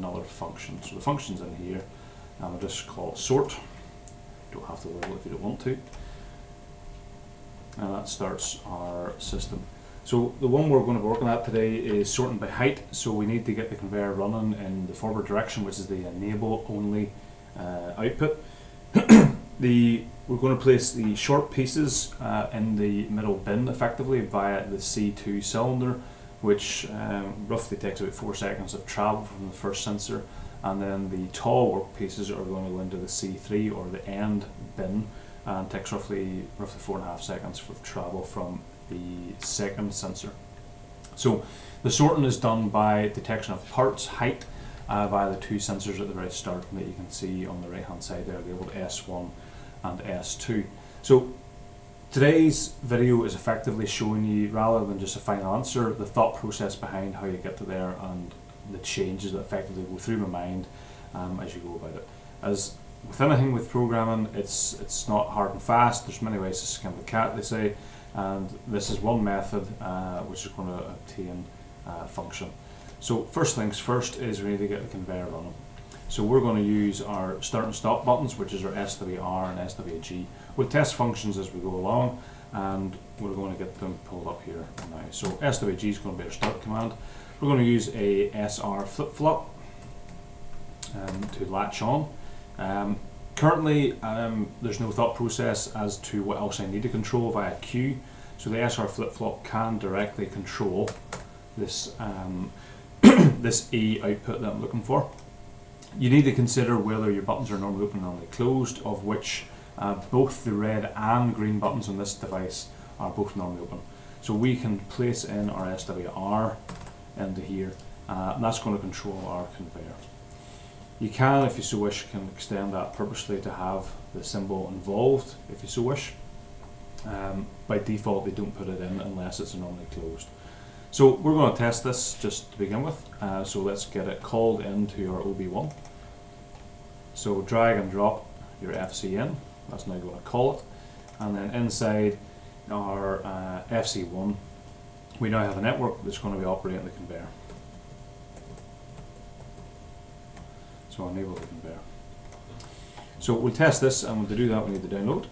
another function. So the function's in here, and I'll just call it sort. Don't have to label it if you don't want to. And that starts our system. So the one we're going to be working at today is sorting by height. So we need to get the conveyor running in the forward direction, which is the enable only output. We're going to place the short pieces in the middle bin effectively via the C2 cylinder, which roughly takes about 4 seconds of travel from the first sensor, and then the tall work pieces are going to go into the C3 or the end bin, and takes roughly 4.5 seconds for travel from the second sensor. So the sorting is done by detection of parts height via the 2 sensors at the very start that you can see on the right hand side there, labeled S1 and S2. So today's video is effectively showing you, rather than just a final answer, the thought process behind how you get to there and the changes that effectively go through my mind as you go about it. As with anything with programming, it's not hard and fast. There's many ways to skin the cat, they say, and this is one method which is going to obtain a function. So first things first is we need to get the conveyor running. So we're going to use our start and stop buttons, which is our SWR and SWG. We'll test functions as we go along, and we're going to get them pulled up here now. So SWG is going to be our start command. We're going to use a SR flip-flop to latch on. Currently, there's no thought process as to what else I need to control via Q. So the SR flip-flop can directly control this this E output that I'm looking for. You need to consider whether your buttons are normally open or normally closed, of which both the red and green buttons on this device are both normally open. So we can place in our SWR into here, and that's going to control our conveyor. You can, if you so wish, can extend that purposely to have the symbol involved, if you so wish. By default, they don't put it in unless it's normally closed. So we're going to test this just to begin with. So let's get it called into our OB1. So drag and drop your FC in. That's now going to call it. And then inside our FC1, we now have a network that's going to be operating the conveyor. So enable the conveyor. So we'll test this, and to do that we need to download.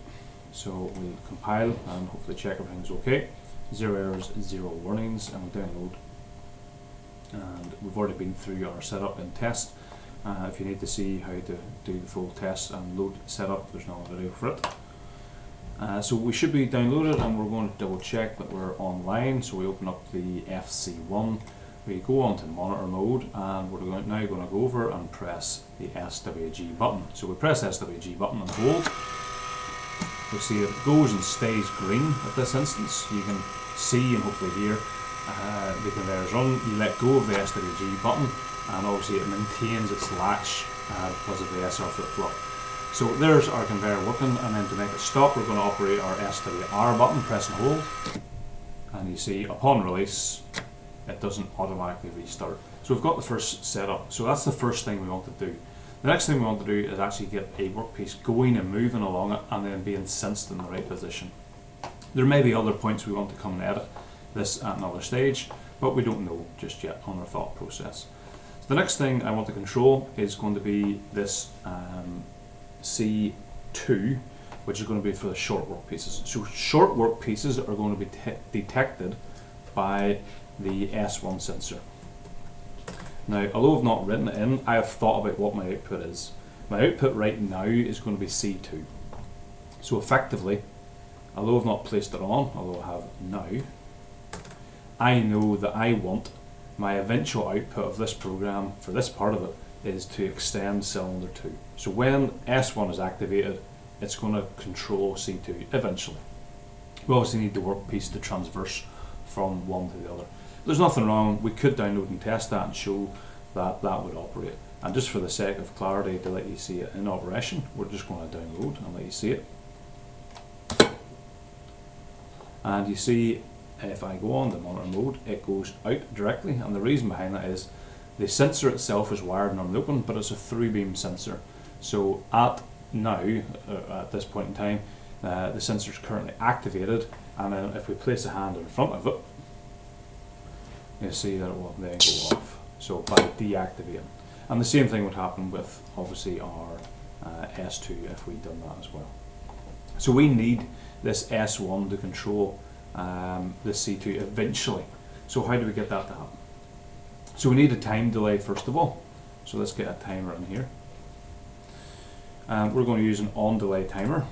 So we'll compile and hopefully check everything's okay. 0 errors, 0 warnings, and we'll download. And we've already been through our setup and test. If you need to see how to do the full test and load setup, there's another video for it. So we should be downloaded, and we're going to double check that we're online. So we open up the FC1, we go on to monitor mode, and we're now going to go over and press the SWG button. So we press SWG button and hold. You'll see it goes and stays green at this instance. You can see and hopefully hear the conveyor's run. You let go of the SWG button, and obviously it maintains its latch because of the SR flip-flop. So there's our conveyor working, and then to make it stop, we're going to operate our SWR button, press and hold, and you see upon release it doesn't automatically restart. So we've got the first setup. So that's the first thing we want to do. The next thing we want to do is actually get a workpiece going and moving along it, and then being sensed in the right position. There may be other points we want to come and edit this at another stage, but we don't know just yet on our thought process. So the next thing I want to control is going to be this C2, which is going to be for the short workpieces. So short workpieces are going to be detected by the S1 sensor. Now, although I've not written it in, I have thought about what my output is. My output right now is going to be C2. So effectively, although I've not placed it on, although I have now, I know that I want my eventual output of this program for this part of it is to extend cylinder 2. So when S1 is activated, it's going to control C2 eventually. We obviously need the workpiece to transverse from one to the other. There's nothing wrong. We could download and test that and show that that would operate. And just for the sake of clarity, to let you see it in operation, we're just going to download and let you see it. And you see, if I go on to monitor mode, it goes out directly, and the reason behind that is the sensor itself is wired normally open, but it's a through beam sensor. So at this point in time, the sensor is currently activated, and then if we place a hand in front of it, you'll see that it will then go off. So by deactivating. And the same thing would happen with obviously our S2 if we'd done that as well. So we need this S1 to control this C2 eventually. So how do we get that to happen? So we need a time delay first of all. So let's get a timer in here. We're going to use an on delay timer.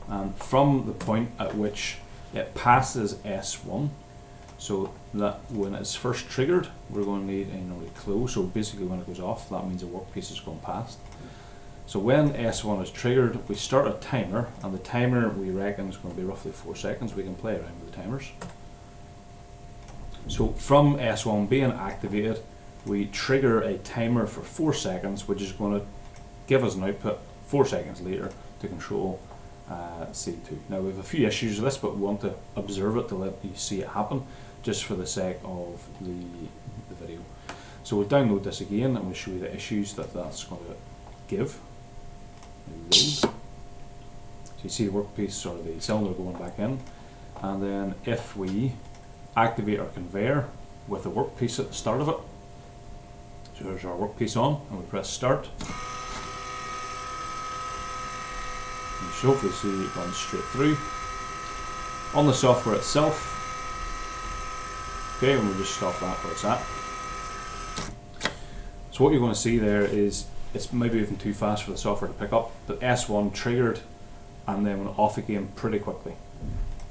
And from the point at which it passes S1, so that when it's first triggered, we're going to need a close. So basically when it goes off, that means the workpiece is going past. So when S1 is triggered, we start a timer, and the timer we reckon is going to be roughly 4 seconds. We can play around with the timers. So from S1 being activated, we trigger a timer for 4 seconds, which is going to give us an output 4 seconds later to control C2. Now we have a few issues with this, but we want to observe it to let you see it happen, just for the sake of the video. So we'll download this again, and we'll show you the issues that that's going to give. Load. So you see the workpiece or the cylinder going back in, and then if we activate our conveyor with the workpiece at the start of it, so there's our workpiece on, and we press start, you should hopefully see it runs straight through. On the software itself, okay, and we'll just stop that where it's at. So what you're going to see there is it's maybe even too fast for the software to pick up, but S1 triggered and then went off again pretty quickly.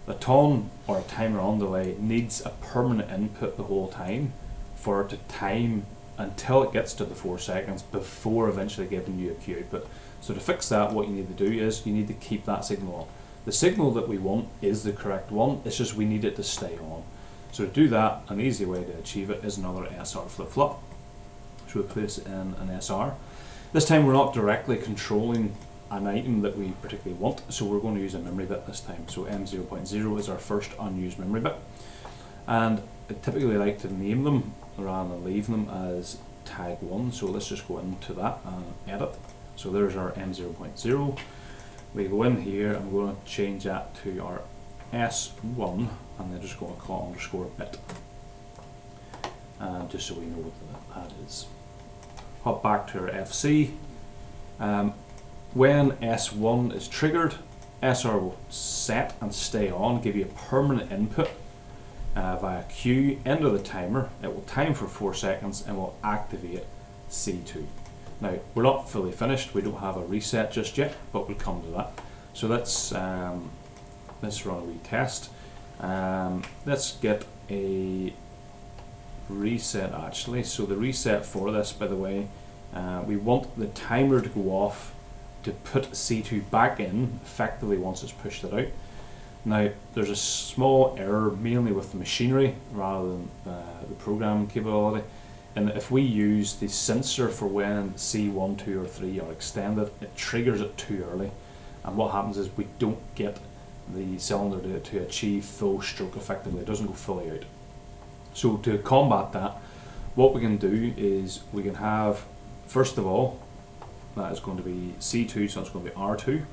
The tone or a timer on delay needs a permanent input the whole time for it to time until it gets to the 4 seconds before eventually giving you a Q output. So to fix that, what you need to do is you need to keep that signal on. The signal that we want is the correct one, it's just we need it to stay on. So to do that, an easy way to achieve it is another SR flip-flop. So we place it in an SR. This time we're not directly controlling an item that we particularly want, so we're going to use a memory bit this time. So M0.0 is our first unused memory bit. And I typically like to name them rather than leave them as tag 1. So let's just go into that and edit. So there's our M0.0. We go in here and we're going to change that to our S1, and then just going to call underscore bit. Just so we know what that is. Hop back to our FC. When S1 is triggered, SR will set and stay on, give you a permanent input via Q into the timer. It will time for 4 seconds and will activate C2. Now we're not fully finished, we don't have a reset just yet, but we'll come to that. So let's run a wee test. Let's get a reset actually. So the reset for this, by the way, we want the timer to go off to put C2 back in effectively once it's pushed it out. Now there's a small error mainly with the machinery rather than the program capability, and if we use the sensor for when C1, 2 or 3 are extended, it triggers it too early, and what happens is we don't get the cylinder to achieve full stroke effectively. It doesn't go fully out. So to combat that, what we can do is we can have, first of all, that is going to be C2, so it's going to be R2.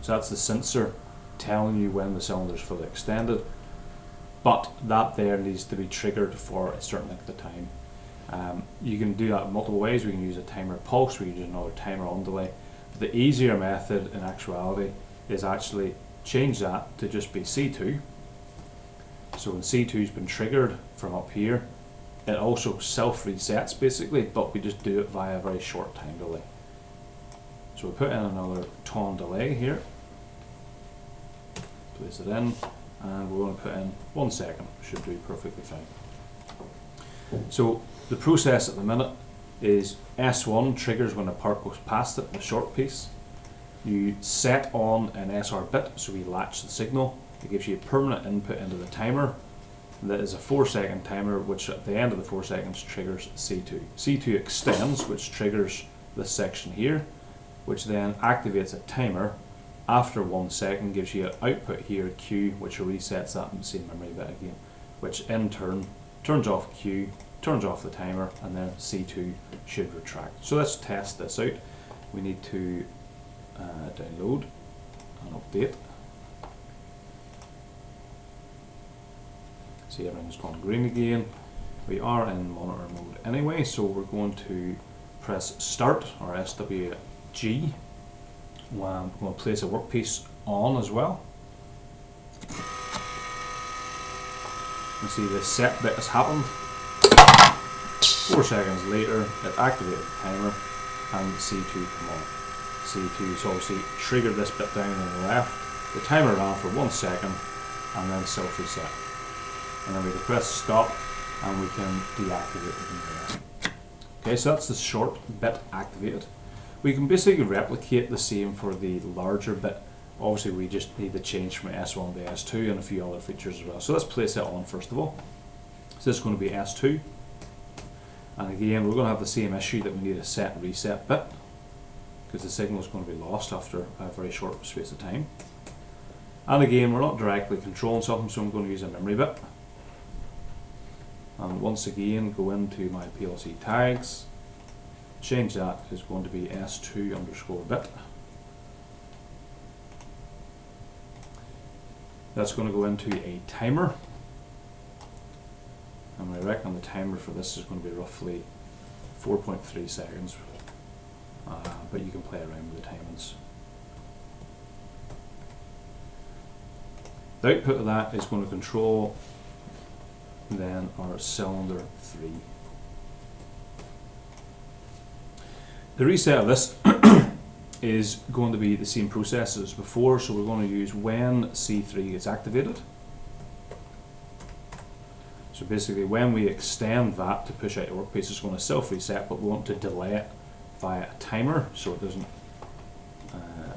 So that's the sensor telling you when the cylinder is fully extended, but that there needs to be triggered for a certain length of time. You can do that in multiple ways. We can use a timer pulse, we can use another timer on delay. But the easier method in actuality is actually change that to just be C2. So when C2 has been triggered from up here, it also self-resets basically, but we just do it via a very short time delay. So we put in another tone delay here, place it in, and we're going to put in 1 second, should do perfectly fine. So the process at the minute is S1 triggers when a part goes past it, the short piece. You set on an SR bit, so we latch the signal. It gives you a permanent input into the timer. That is a 4 second timer, which at the end of the 4 seconds triggers C2. C2 extends, which triggers this section here, which then activates a timer. After 1 second gives you an output here, Q, which resets that same memory bit again, which in turn turns off Q, turns off the timer, and then C2 should retract. So let's test this out. We need to download and update. See, everything's gone green again. We are in monitor mode anyway, so we're going to press start, or SWG. We're going to place a workpiece on as well. You see the set bit has happened. 4 seconds later, it activated the timer and C2 come on. C2 is obviously triggered this bit down on the left. The timer ran for 1 second and then self-reset. And then we can press stop and we can deactivate the conveyor. Okay, so that's the short bit activated. We can basically replicate the same for the larger bit. Obviously we just need to change from S1 to S2 and a few other features as well. So let's place it on first of all. So this is going to be S2. And again, we're going to have the same issue that we need a set and reset bit, because the signal is going to be lost after a very short space of time. And again, we're not directly controlling something, so I'm going to use a memory bit. And once again, go into my PLC tags. Change that is going to be S2 underscore bit. That's going to go into a timer. And I reckon the timer for this is going to be roughly 4.3 seconds. But you can play around with the timings. The output of that is going to control then our cylinder 3. The reset of this is going to be the same process as before, so we're going to use when C3 gets activated. So basically when we extend that to push out the workpiece, it's going to self-reset, but we want to delay it via a timer so it doesn't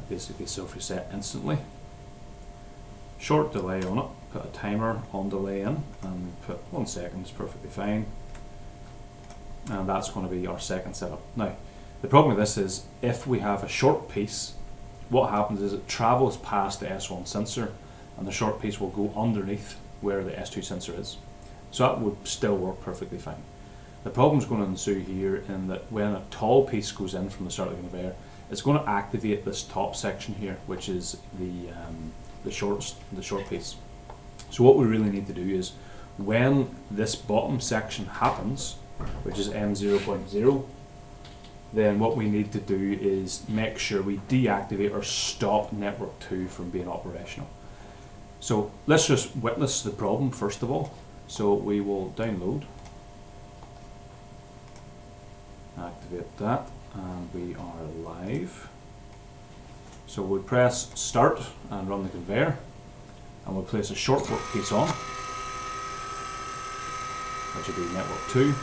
basically self-reset instantly. Short delay on it, put a timer on delay in and put 1 second, is perfectly fine. And that's going to be our second setup. Now, the problem with this is if we have a short piece, what happens is it travels past the S1 sensor and the short piece will go underneath where the S2 sensor is. So that would still work perfectly fine. The problem is going to ensue here in that when a tall piece goes in from the start of the conveyor, it's going to activate this top section here, which is the short piece. So what we really need to do is when this bottom section happens, which is M0.0, then what we need to do is make sure we deactivate or stop network 2 from being operational. So let's just witness the problem first of all. So we will download, activate that, and we are live. So we'll press start and run the conveyor, and we'll place a short workpiece on, which will be network 2.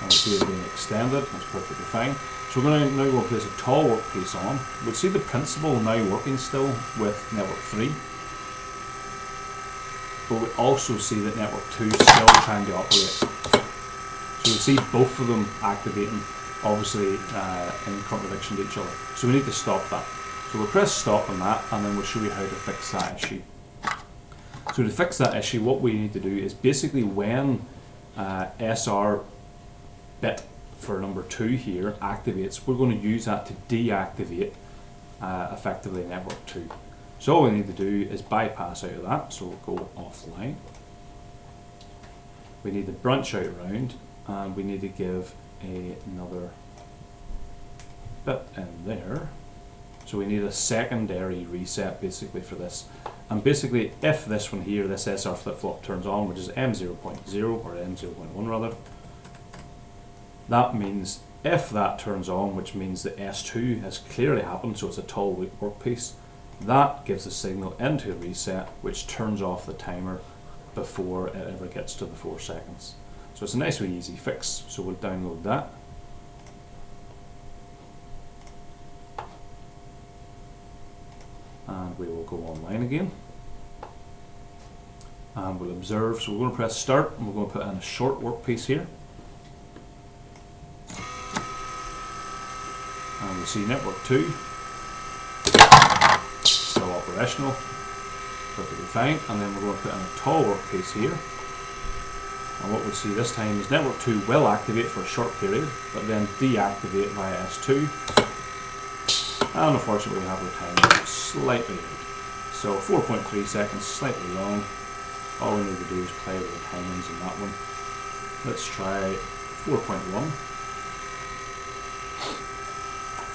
And we see it being extended, that's perfectly fine. So we're going to now go and place a tall workpiece on. We'll see the principle now working still with network 3. But we also see that network 2 is still trying to operate. So we'll see both of them activating, obviously in contradiction to each other. So we need to stop that. So we'll press stop on that, and then we'll show you how to fix that issue. So to fix that issue, what we need to do is basically when SR bit for number 2 here activates, we're going to use that to deactivate effectively network 2. So all we need to do is bypass out of that, so we'll go offline. We need to branch out around, and we need to give another bit in there. So we need a secondary reset basically for this. And basically if this one here, this SR flip-flop turns on, which is M0.0 or M0.1 rather, that means if that turns on, which means that S2 has clearly happened, so it's a tall workpiece, that gives the signal into a reset, which turns off the timer before it ever gets to the 4 seconds. So it's a nice wee easy fix, so we'll download that. And we will go online again. And we'll observe, so we're going to press start, and we're going to put in a short workpiece here. And we'll see network 2. Still operational, perfectly fine, and then we're going to put in a tall workpiece here, and what we'll see this time is network 2 will activate for a short period, but then deactivate via S2, and unfortunately we have the time slightly out. So 4.3 seconds, slightly long, All we need to do is play with the timings in that one. Let's try 4.1.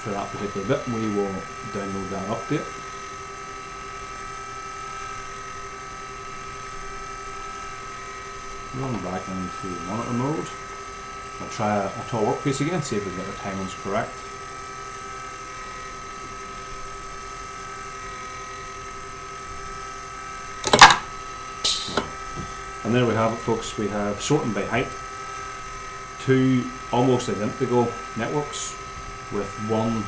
For that particular bit, we will download that update. Run back into monitor mode. I'll try a tall workpiece again, see if we get the timings correct. And there we have it, folks. We have sorting by height, two almost identical networks, with one,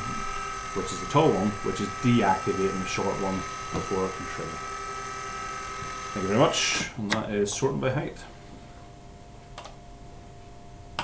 which is the tall one, which is deactivating the short one before a control. Thank you very much, and that is sorting by height.